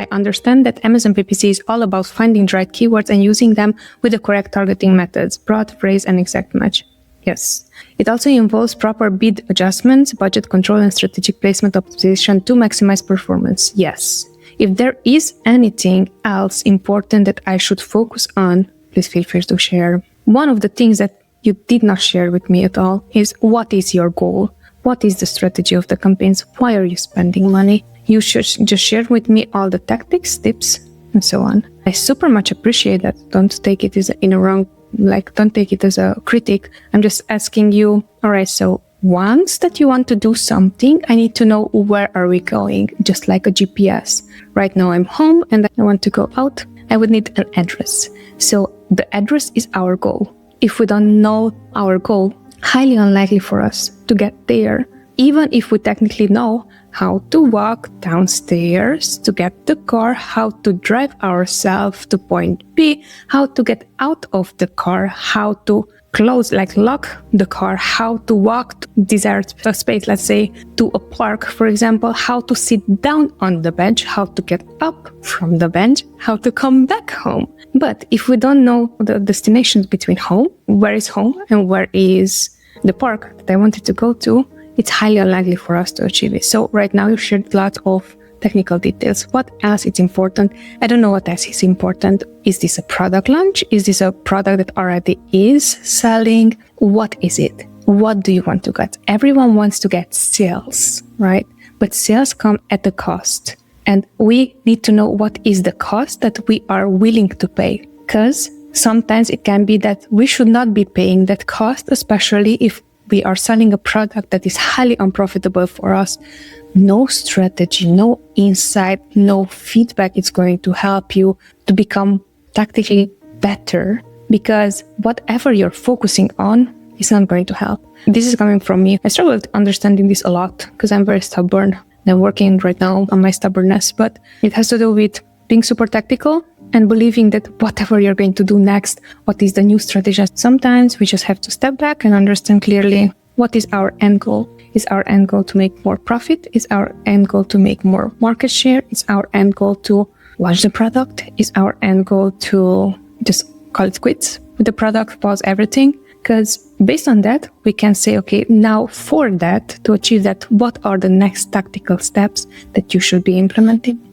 I understand that Amazon PPC is all about finding the right keywords and using them with the correct targeting methods, broad, phrase, and exact match. Yes. It also involves proper bid adjustments, budget control, and strategic placement optimization to maximize performance. Yes. If there is anything else important that I should focus on, please feel free to share. One of the things that you did not share with me at all is what is your goal? What is the strategy of the campaigns? Why are you spending money? You should just share with me all the tactics, tips, and so on. I super much appreciate that. Don't take it as don't take it as a critic. I'm just asking you, all right, so once that you want to do something, I need to know where are we going, just like a GPS. Right now I'm home and I want to go out. I would need an address. So the address is our goal. If we don't know our goal, highly unlikely for us to get there. Even if we technically know how to walk downstairs to get the car, how to drive ourselves to point B, how to get out of the car, how to lock the car, how to walk to desired space, let's say to a park, for example, how to sit down on the bench, how to get up from the bench, how to come back home. But if we don't know the destinations between home, where is home and where is the park that I wanted to go to, it's highly unlikely for us to achieve it. So right now you shared lots of technical details. What else is important? I don't know what else is important. Is this a product launch? Is this a product that already is selling? What is it? What do you want to get? Everyone wants to get sales, right? But sales come at a cost. And we need to know what is the cost that we are willing to pay. Because sometimes it can be that we should not be paying that cost, especially if we are selling a product that is highly unprofitable for us. No strategy, no insight, no feedback is going to help you to become tactically better, because whatever you're focusing on is not going to help. This is coming from me. I struggle with understanding this a lot because I'm very stubborn. I'm working right now on my stubbornness, but it has to do with being super tactical and believing that whatever you're going to do next, what is the new strategy? Sometimes we just have to step back and understand clearly what is our end goal. Is our end goal to make more profit? Is our end goal to make more market share? Is our end goal to launch the product? Is our end goal to just call it quits with the product, pause everything? Because based on that, we can say, okay, now for that, to achieve that, what are the next tactical steps that you should be implementing?